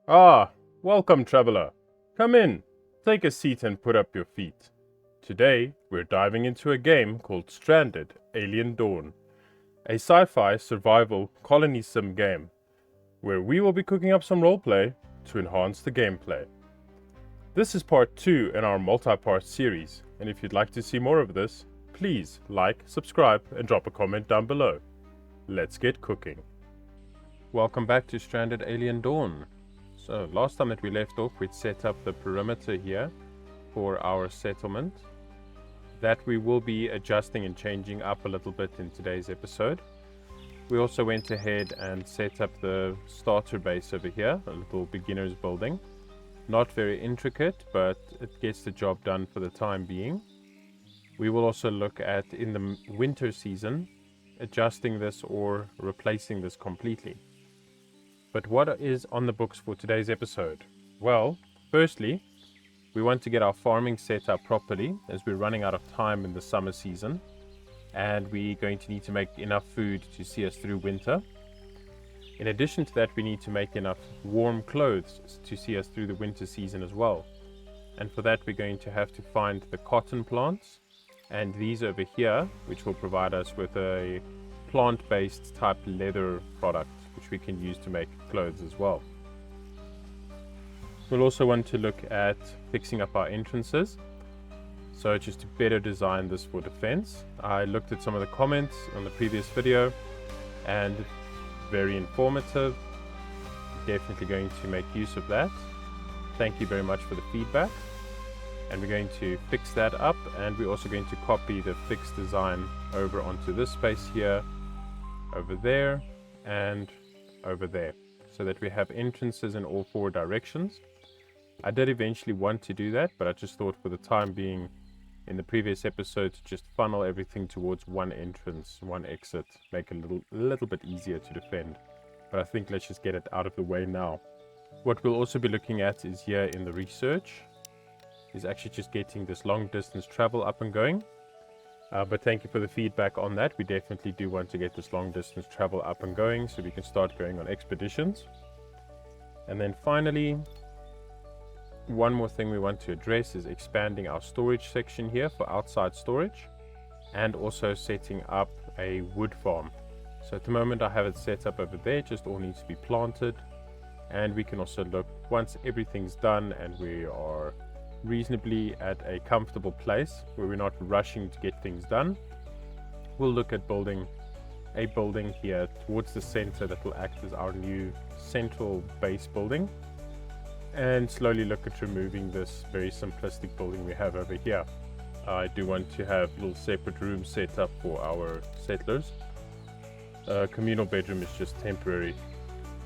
Ah, welcome, traveler. Come in, take a seat and put up your feet. Today, we're diving into a game called Stranded: Alien Dawn, a sci-fi survival colony sim game, where we will be cooking up some roleplay to enhance the gameplay. This is part 2 in our multi-part series, and if you'd like to see more of this, please like, subscribe, and drop a comment down below. Let's get cooking. Welcome back to Stranded Alien Dawn. So last time that we left off, we'd set up the perimeter here for our settlement. That we will be adjusting and changing up a little bit in today's episode. We also went ahead and set up the starter base over here, a little beginner's building. Not very intricate, but it gets the job done for the time being. We will also look at, in the winter season, adjusting this or replacing this completely. But what is on the books for today's episode? Well, firstly, we want to get our farming set up properly as we're running out of time in the summer season. And we're going to need to make enough food to see us through winter. In addition to that, we need to make enough warm clothes to see us through the winter season as well. And for that, we're going to have to find the cotton plants. And these over here, which will provide us with a plant-based type leather product, which we can use to make clothes as well. We'll also want to look at fixing up our entrances. So just to better design this for defense. I looked at some of the comments on the previous video and very informative. Definitely going to make use of that. Thank you very much for the feedback. And we're going to fix that up, and we're also going to copy the fixed design over onto this space here, over there, and over there, so that we have entrances in all 4 directions. I did eventually want to do that, but I just thought for the time being in the previous episode to just funnel everything towards one entrance, one exit, make it a little bit easier to defend. But I think let's just get it out of the way now. What we'll also be looking at is here in the research, is actually just getting this long distance travel up and going. But thank you for the feedback on that. We definitely do want to get this long distance travel up and going so we can start going on expeditions. And then finally, one more thing we want to address is expanding our storage section here for outside storage, and also setting up a wood farm. So at the moment I have it set up over there, just all needs to be planted. And we can also look, once everything's done and we are reasonably at a comfortable place where we're not rushing to get things done, we'll look at building a building here towards the center that will act as our new central base building, and slowly look at removing this very simplistic building we have over here. I do want to have little separate rooms set up for our settlers. Communal bedroom is just temporary,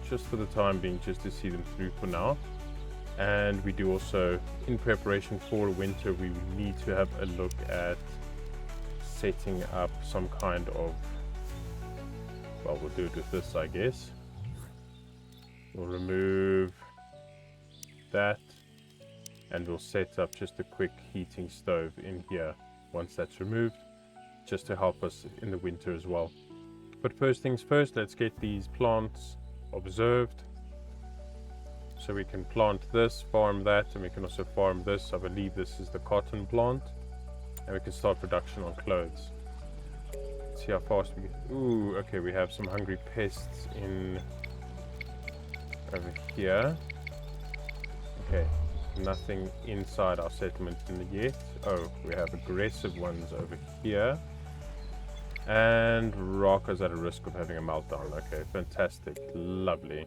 just for the time being, just to see them through for now. And we do also, in preparation for winter, we need to have a look at setting up some kind of, well, we'll do it with this, I guess. We'll remove that, and we'll set up just a quick heating stove in here once that's removed, just to help us in the winter as well. But first things first, let's get these plants observed. So we can plant this, farm that, and we can also farm this. I believe this is the cotton plant. And we can start production on clothes. Let's see how fast we get. Ooh, okay, we have some hungry pests in over here. Okay, nothing inside our settlement yet. Oh, we have aggressive ones over here. And Rocker's at a risk of having a meltdown. Okay, fantastic. Lovely.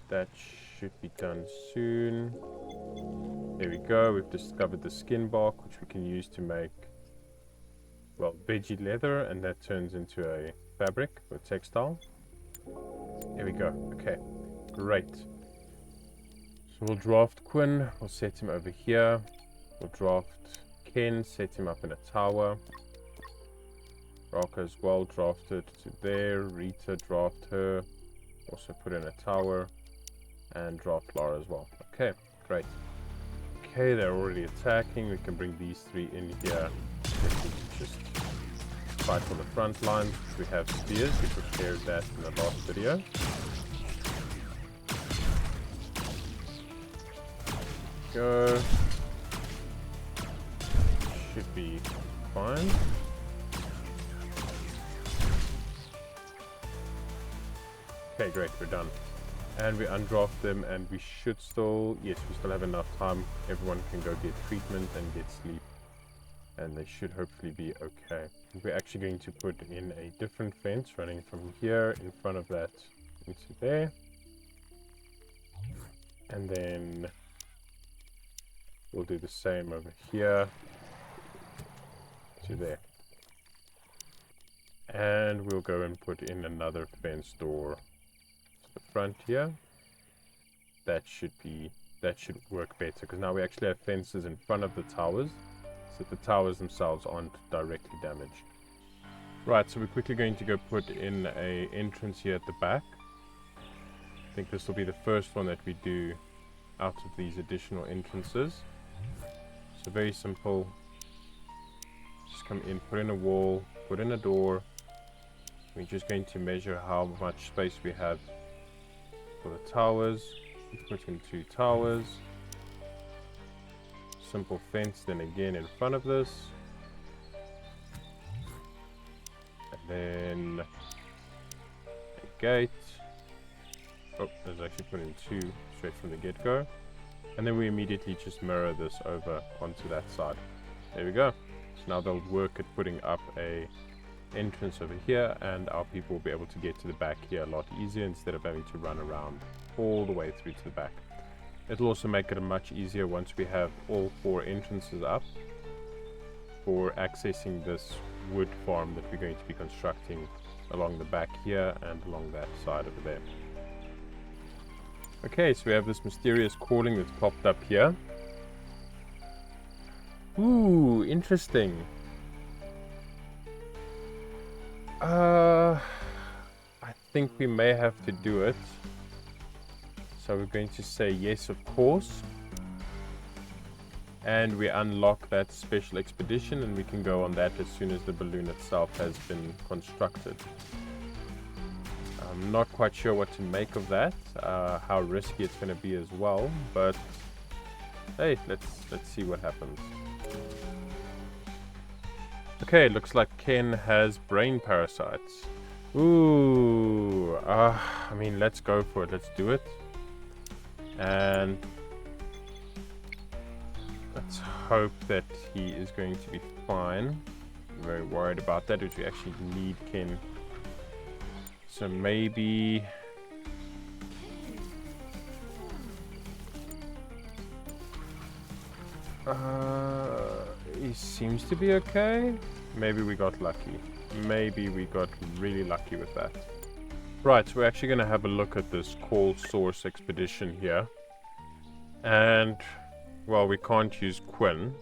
That should be done soon. There we go. We've discovered the skin bark, which we can use to make, well, veggie leather, and that turns into a fabric or textile. There we go. Okay, great. So we'll draft Quinn. We'll set him over here. We'll draft Ken, set him up in a tower. Rocker as well, drafted to there. Rita, draft her. Also put in a tower. And draft Lara as well. Okay, great. Okay, they're already attacking. We can bring these 3 in here. Just fight on the front line. We have spears. We prepared that in the last video. go. Should be fine. Okay, great, we're done. And we undraft them, and we should still, yes, we still have enough time. Everyone can go get treatment and get sleep. And they should hopefully be okay. We're actually going to put in a different fence running from here in front of that into there. And then we'll do the same over here to there. And we'll go and put in another fence door to the front here. That should work better, because now we actually have fences in front of the towers, so the towers themselves aren't directly damaged. Right, so we're quickly going to go put in a entrance here at the back. I think this will be the first one that we do out of these additional entrances. So very simple. Just come in, put in a wall, put in a door. We're just going to measure how much space we have for the towers. Put in 2 towers. Simple fence then again in front of this. And then a gate. Oh, there's actually put in 2 straight from the get-go. And then we immediately just mirror this over onto that side. There we go. So now they'll work at putting up a entrance over here, and our people will be able to get to the back here a lot easier instead of having to run around all the way through to the back. It'll also make it much easier once we have all 4 entrances up for accessing this wood farm that we're going to be constructing along the back here and along that side over there. Okay, so we have this mysterious calling that's popped up here. Ooh, interesting. I think we may have to do it. So we're going to say yes, of course. And we unlock that special expedition, and we can go on that as soon as the balloon itself has been constructed. I'm not quite sure what to make of that, how risky it's going to be as well, but hey, let's see what happens. Okay, looks like Ken has brain parasites. Ooh, I mean, let's go for it. Let's do it. And let's hope that he is going to be fine. I'm very worried about that, because we actually need Ken. So maybe... he seems to be okay. Maybe we got lucky. Maybe we got really lucky with that. Right, so we're actually going to have a look at this call source expedition here. And, well, we can't use Quinn,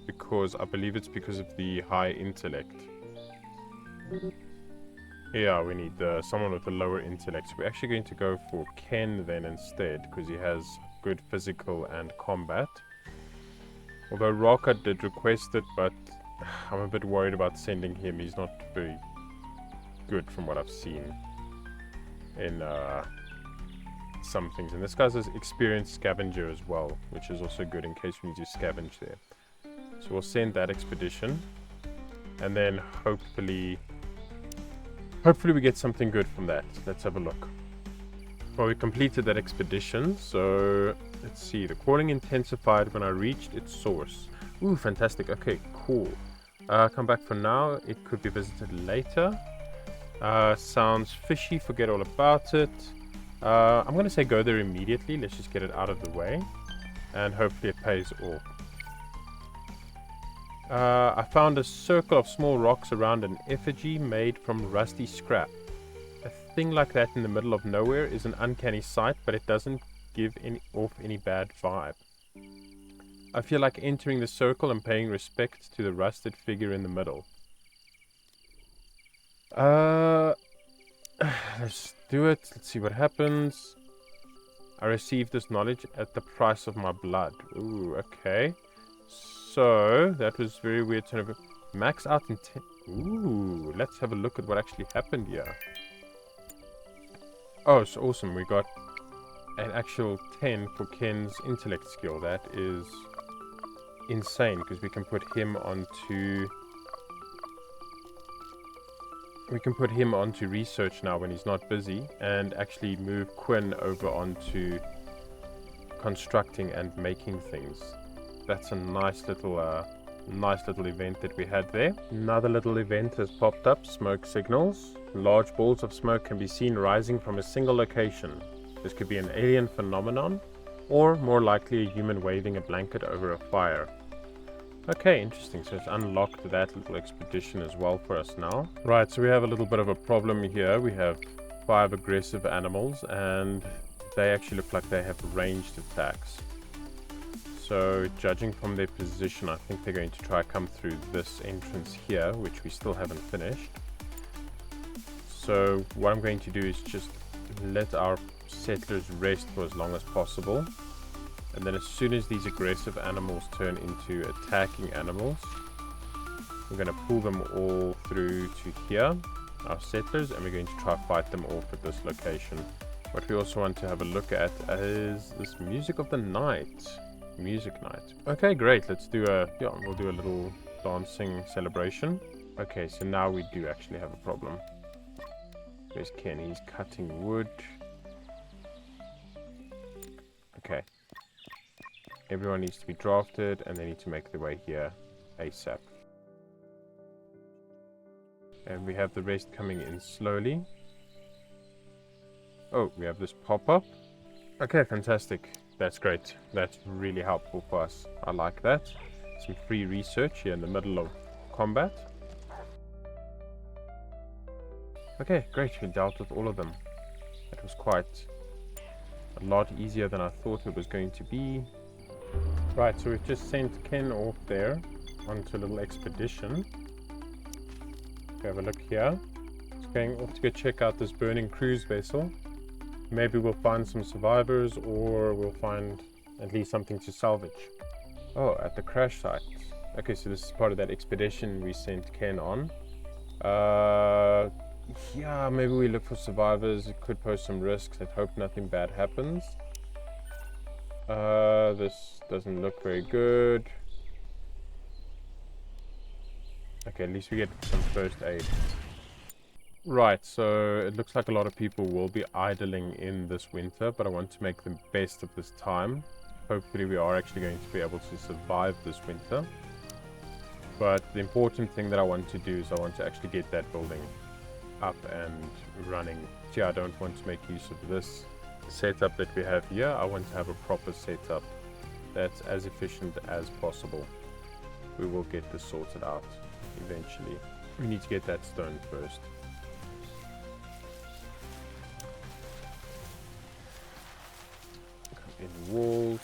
because I believe it's because of the high intellect. Yeah, we need someone with a lower intellect. So we're actually going to go for Ken then instead, because he has good physical and combat. Although Raka did request it, but I'm a bit worried about sending him. He's not very good from what I've seen in some things. And this guy's an experienced scavenger as well, which is also good in case we need to scavenge there. So we'll send that expedition, and then hopefully we get something good from that. Let's have a look. Well, we completed that expedition, so let's see. The calling intensified when I reached its source. Ooh, fantastic. Okay, cool. Come back for now. It could be visited later. Sounds fishy. Forget all about it. I'm going to say go there immediately. Let's just get it out of the way, and hopefully it pays off. I found a circle of small rocks around an effigy made from rusty scrap. A thing like that in the middle of nowhere is an uncanny sight, but it doesn't give off any bad vibe. I feel like entering the circle and paying respect to the rusted figure in the middle. Let's do it. Let's see what happens. I received this knowledge at the price of my blood. Ooh, okay. So, that was very weird. Max out in 10. Ooh, let's have a look at what actually happened here. Oh, so awesome. We got an actual 10 for Ken's intellect skill. That is insane, because we can put him onto research now when he's not busy, and actually move Quinn over onto constructing and making things. That's a nice little event that we had there. Another little event has popped up: smoke signals. Large balls of smoke can be seen rising from a single location. This could be an alien phenomenon, or more likely a human waving a blanket over a fire. Okay, interesting. So it's unlocked that little expedition as well for us now. Right, so we have a little bit of a problem here. We have 5 aggressive animals, and they actually look like they have ranged attacks. So judging from their position, I think they're going to try to come through this entrance here, which we still haven't finished. So what I'm going to do is just let our settlers rest for as long as possible. And then as soon as these aggressive animals turn into attacking animals, we're going to pull them all through to here, our settlers, and we're going to try to fight them off at this location. What we also want to have a look at is this music of the night. Music night. Okay, great. Let's do we'll do a little dancing celebration. Okay, so now we do actually have a problem. There's Ken, he's cutting wood. Okay. Everyone needs to be drafted, and they need to make their way here ASAP. And we have the rest coming in slowly. Oh, we have this pop-up. Okay, fantastic. That's great. That's really helpful for us. I like that. Some free research here in the middle of combat. Okay, great. We dealt with all of them. That was quite a lot easier than I thought it was going to be. Right, so we've just sent Ken off there onto a little expedition. We have a look here. It's going off to go check out this burning cruise vessel. Maybe we'll find some survivors, or we'll find at least something to salvage. Oh, at the crash site. Okay, so this is part of that expedition we sent Ken on. Yeah, maybe we look for survivors. It could pose some risks. Let's hope nothing bad happens. This doesn't look very good. Okay, at least we get some first aid. Right, so it looks like a lot of people will be idling in this winter, but I want to make the best of this time. Hopefully we are actually going to be able to survive this winter. But the important thing that I want to do is I want to actually get that building up and running. Yeah, I don't want to make use of this setup that we have here. I want to have a proper setup that's as efficient as possible. We will get this sorted out eventually. We need to get that stone first. Come in walls.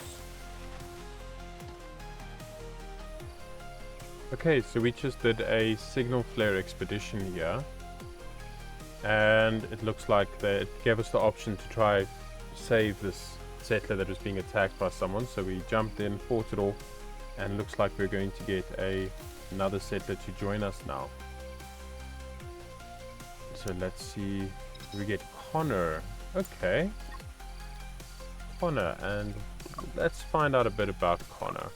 Okay, so we just did a signal flare expedition here, and it looks like it gave us the option to try save this settler that was being attacked by someone. So we jumped in, fought it off, and looks like we're going to get another settler to join us now. So let's see, we get Connor. Okay, Connor, and let's find out a bit about Connor.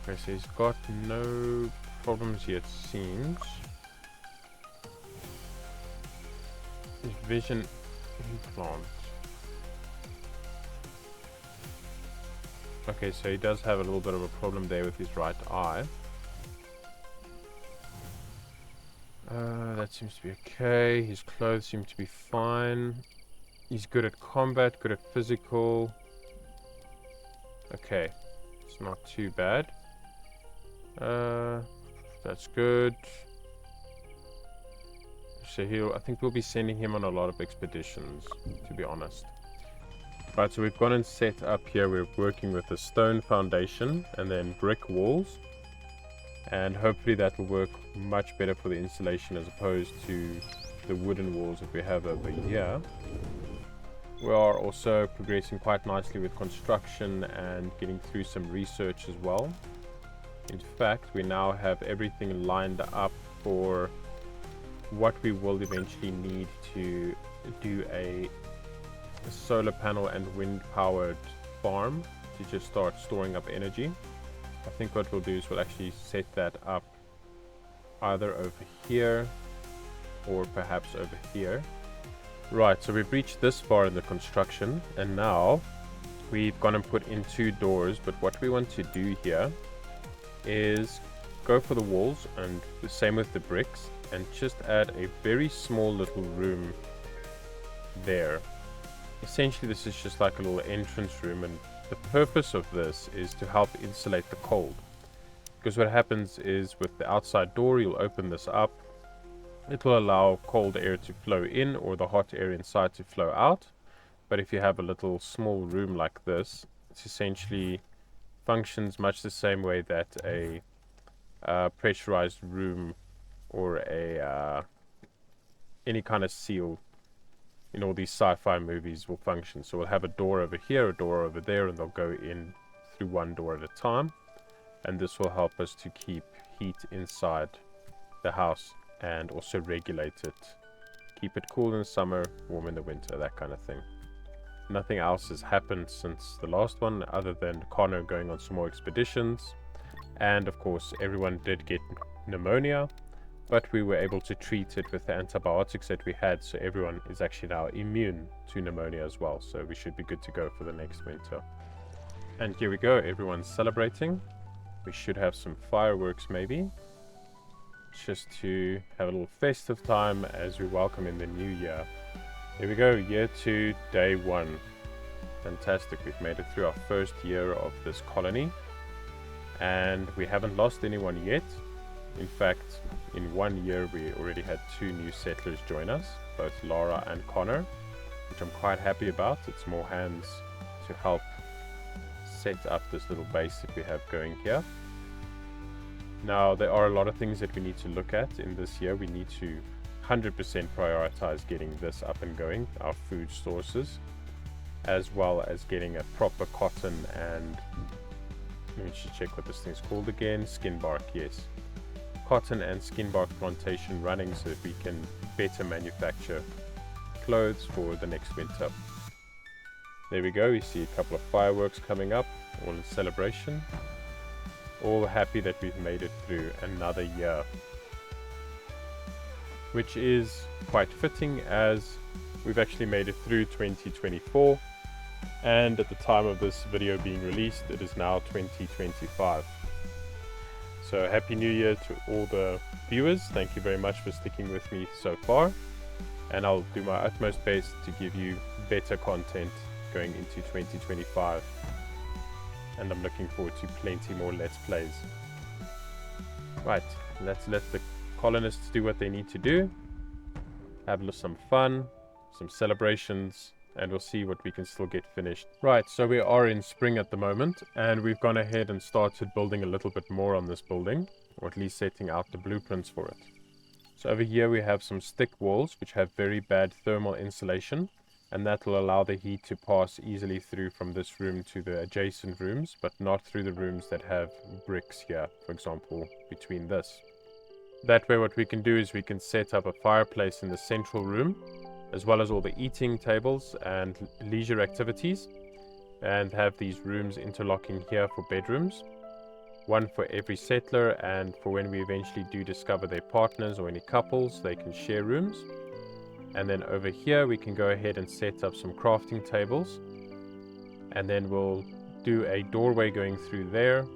Okay, so he's got no problems yet, seems. His vision implant. Okay, so he does have a little bit of a problem there with his right eye. That seems to be okay. His clothes seem to be fine. He's good at combat, good at physical. Okay, it's not too bad. That's good. So I think we'll be sending him on a lot of expeditions, to be honest. Right, so we've gone and set up here. We're working with a stone foundation and then brick walls. And hopefully that will work much better for the installation as opposed to the wooden walls that we have over here. We are also progressing quite nicely with construction and getting through some research as well. In fact, we now have everything lined up for what we will eventually need to do a a solar panel and wind powered farm to just start storing up energy. I think what we'll do is we'll actually set that up either over here or perhaps over here. Right, so we've reached this far in the construction, and now we've gone and put in 2 doors, but what we want to do here is go for the walls and the same with the bricks, and just add a very small little room there. Essentially this is just like a little entrance room, and the purpose of this is to help insulate the cold. Because what happens is with the outside door, you'll open this up, it will allow cold air to flow in or the hot air inside to flow out. But if you have a little small room like this, it essentially functions much the same way that a pressurized room or any kind of seal in all these sci-fi movies will function. So we'll have a door over here, a door over there, and they'll go in through one door at a time. And this will help us to keep heat inside the house and also regulate it. Keep it cool in the summer, warm in the winter, that kind of thing. Nothing else has happened since the last one other than Connor going on some more expeditions. And of course everyone did get pneumonia, but we were able to treat it with the antibiotics that we had, so everyone is actually now immune to pneumonia as well, so we should be good to go for the next winter. And here we go, everyone's celebrating. We should have some fireworks maybe, just to have a little festive time as we welcome in the new year. Here we go, year 2, day 1. Fantastic, we've made it through our first year of this colony, and we haven't lost anyone yet. In fact, in 1 year we already had 2 new settlers join us, both Laura and Connor, which I'm quite happy about. It's more hands to help set up this little base that we have going here. Now there are a lot of things that we need to look at in this year. We need to 100% prioritize getting this up and going, our food sources, as well as getting a proper cotton and, let me just check what this thing's called again, skin bark, yes. Cotton and skin bark plantation running so that we can better manufacture clothes for the next winter. There we go, we see a couple of fireworks coming up, all in celebration. All happy that we've made it through another year, which is quite fitting as we've actually made it through 2024, and at the time of this video being released it is now 2025. So happy new year to all the viewers. Thank you very much for sticking with me so far, and I'll do my utmost best to give you better content going into 2025. And I'm looking forward to plenty more Let's Plays. Right, let's let the colonists do what they need to do. Have some fun, some celebrations, and we'll see what we can still get finished. Right, so we are in spring at the moment, and we've gone ahead and started building a little bit more on this building, or at least setting out the blueprints for it. So over here we have some stick walls, which have very bad thermal insulation, and that will allow the heat to pass easily through from this room to the adjacent rooms, but not through the rooms that have bricks here, for example, between this. That way what we can do is we can set up a fireplace in the central room, as well as all the eating tables and leisure activities, and have these rooms interlocking here for bedrooms. One for every settler, and for when we eventually do discover their partners or any couples, they can share rooms. And then over here we can go ahead and set up some crafting tables, and then we'll do a doorway going through there,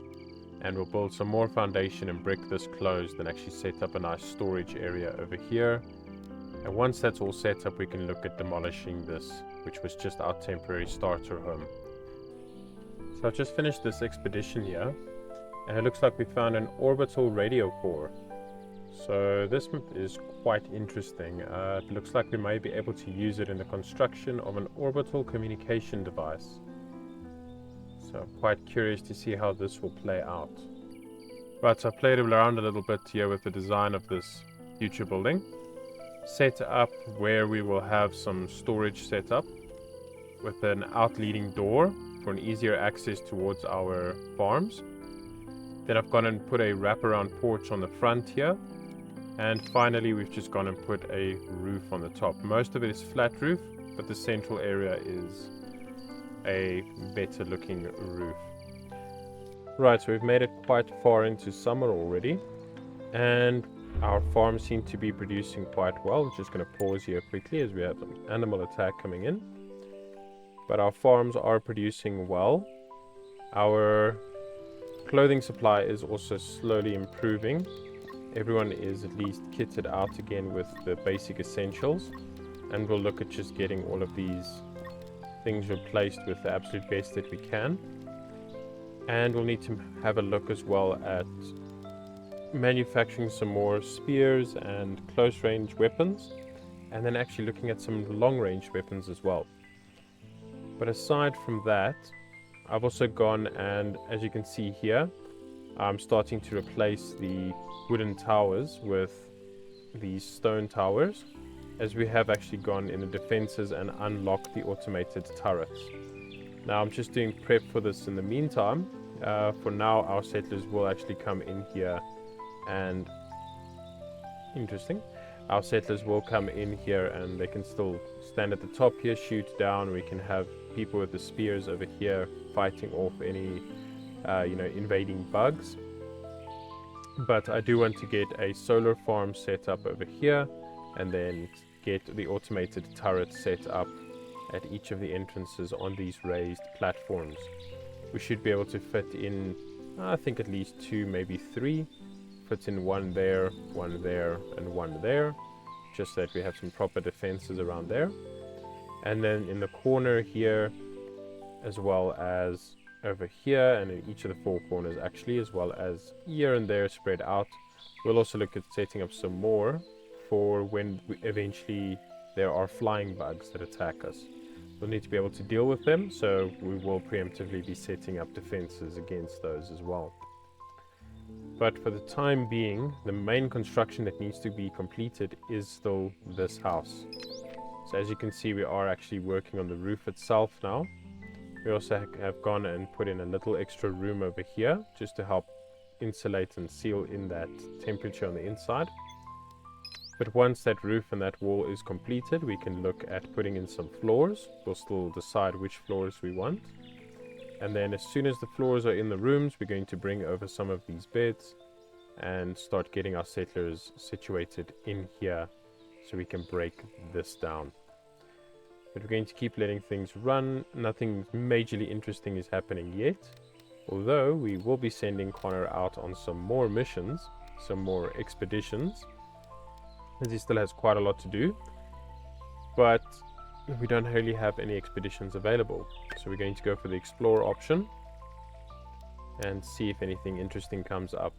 and we'll build some more foundation and brick this closed, and actually set up a nice storage area over here. And once that's all set up, we can look at demolishing this, which was just our temporary starter home. So I've just finished this expedition here, and it looks like we found an orbital radio core. So this is quite interesting. It looks like we may be able to use it in the construction of an orbital communication device. So I'm quite curious to see how this will play out. Right, so I played around a little bit here with the design of this future building. Set up where we will have some storage set up with an out-leading door for an easier access towards our farms. Then I've gone and put a wraparound porch on the front here. And finally we've just gone and put a roof on the top. Most of it is flat roof, but the central area is a better looking roof. Right, so we've made it quite far into summer already, and our farm seems to be producing quite well. I'm just going to pause here quickly as we have an animal attack coming in. But our farms are producing well. Our clothing supply is also slowly improving. Everyone is at least kitted out again with the basic essentials, and we'll look at just getting all of these things replaced with the absolute best that we can. And we'll need to have a look as well at manufacturing some more spears and close range weapons, and then actually looking at some long range weapons as well. But aside from that, I've also gone and, as you can see here, I'm starting to replace the wooden towers with these stone towers, as we have actually gone in the defenses and unlocked the automated turrets. Now I'm just doing prep for this in the meantime. For now, our settlers will actually come in here and our settlers will come in here and they can still stand at the top here, shoot down. We can have people with the spears over here fighting off any invading bugs. But I do want to get a solar farm set up over here, and then get the automated turret set up at each of the entrances on these raised platforms. We should be able to fit in, I think, at least 2, maybe 3. Fit in one there, and one there, just so that we have some proper defenses around there. And then in the corner here, as well as over here, and in each of the 4 corners actually, as well as here and there spread out, we'll also look at setting up some more for when eventually there are flying bugs that attack us. We'll need to be able to deal with them, so we will preemptively be setting up defenses against those as well. But for the time being, the main construction that needs to be completed is still this house. So as you can see, we are actually working on the roof itself now. We also have gone and put in a little extra room over here, just to help insulate and seal in that temperature on the inside. But once that roof and that wall is completed, we can look at putting in some floors. We'll still decide which floors we want. And then as soon as the floors are in the rooms, we're going to bring over some of these beds and start getting our settlers situated in here so we can break this down. But we're going to keep letting things run. Nothing majorly interesting is happening yet, although we will be sending Connor out on some more missions, some more expeditions, as he still has quite a lot to do. But we don't really have any expeditions available, so we're going to go for the explore option and see if anything interesting comes up.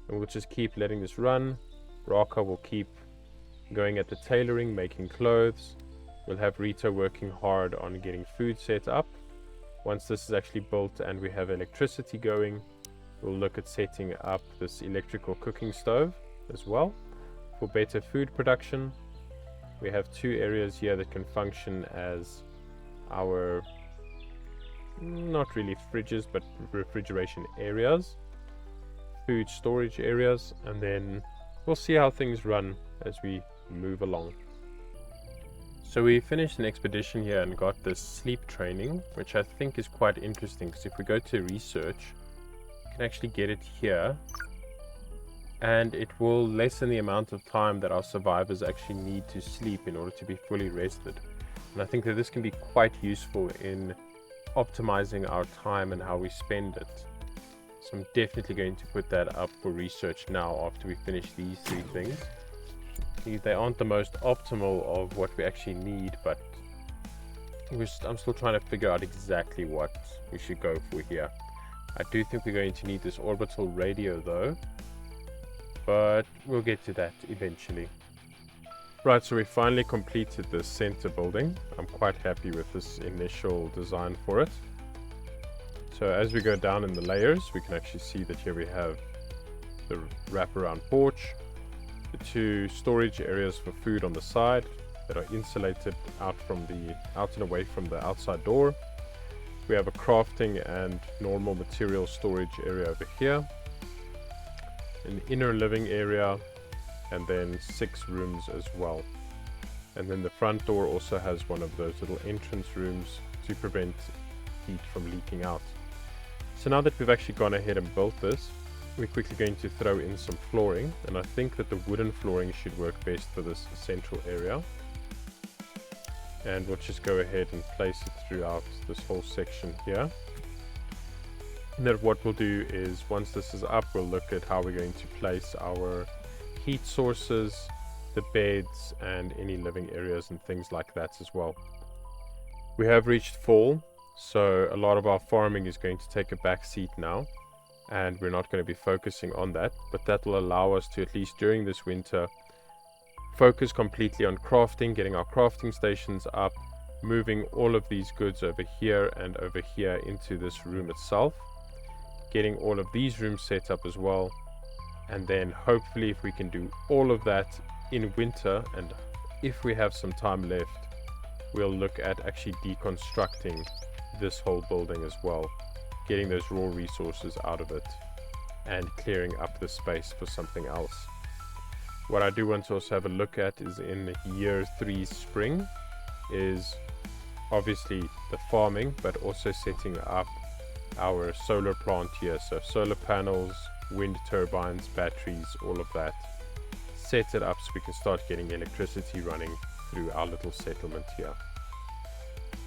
And we'll just keep letting this run. Raka will keep going at the tailoring, making clothes. We'll have Rita working hard on getting food set up. Once this is actually built and we have electricity going, we'll look at setting up this electrical cooking stove as well for better food production. We have 2 areas here that can function as our, not really fridges, but refrigeration areas, food storage areas, and then we'll see how things run as we move along. So we finished an expedition here and got this sleep training, which I think is quite interesting, because if we go to research, you can actually get it here, and it will lessen the amount of time that our survivors actually need to sleep in order to be fully rested. And I think that this can be quite useful in optimizing our time and how we spend it. So I'm definitely going to put that up for research now after we finish these 3 things. They aren't the most optimal of what we actually need, but I'm still trying to figure out exactly what we should go for here. I do think we're going to need this orbital radio though, but we'll get to that eventually. Right, so we finally completed the center building. I'm quite happy with this initial design for it. So as we go down in the layers, we can actually see that here we have the wraparound porch, the 2 storage areas for food on the side that are insulated out and away from the outside door. We have a crafting and normal material storage area over here, an inner living area, and then 6 rooms as well. And then the front door also has one of those little entrance rooms to prevent heat from leaking out. So now that we've actually gone ahead and built this, we're quickly going to throw in some flooring, and I think that the wooden flooring should work best for this central area. And we'll just go ahead and place it throughout this whole section here. And then what we'll do is, once this is up, we'll look at how we're going to place our heat sources, the beds, and any living areas and things like that as well. We have reached fall, so a lot of our farming is going to take a back seat now, and we're not going to be focusing on that, but that will allow us to, at least during this winter, focus completely on crafting, getting our crafting stations up, moving all of these goods over here and over here into this room itself, getting all of these rooms set up as well, and then hopefully if we can do all of that in winter, and if we have some time left, we'll look at actually deconstructing this whole building as well, getting those raw resources out of it and clearing up the space for something else. What I do want to also have a look at is in year 3 spring is obviously the farming, but also setting up our solar plant here. So solar panels, wind turbines, batteries, all of that. Set it up so we can start getting electricity running through our little settlement here.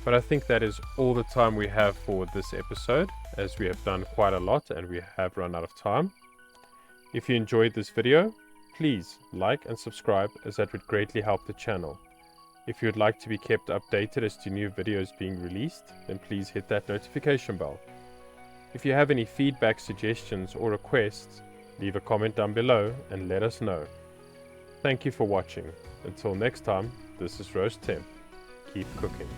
But I think that is all the time we have for this episode, as we have done quite a lot and we have run out of time. If you enjoyed this video, please like and subscribe, as that would greatly help the channel. If you would like to be kept updated as to new videos being released, then please hit that notification bell. If you have any feedback, suggestions or requests, leave a comment down below and let us know. Thank you for watching. Until next time, this is Roast Temp. Keep cooking.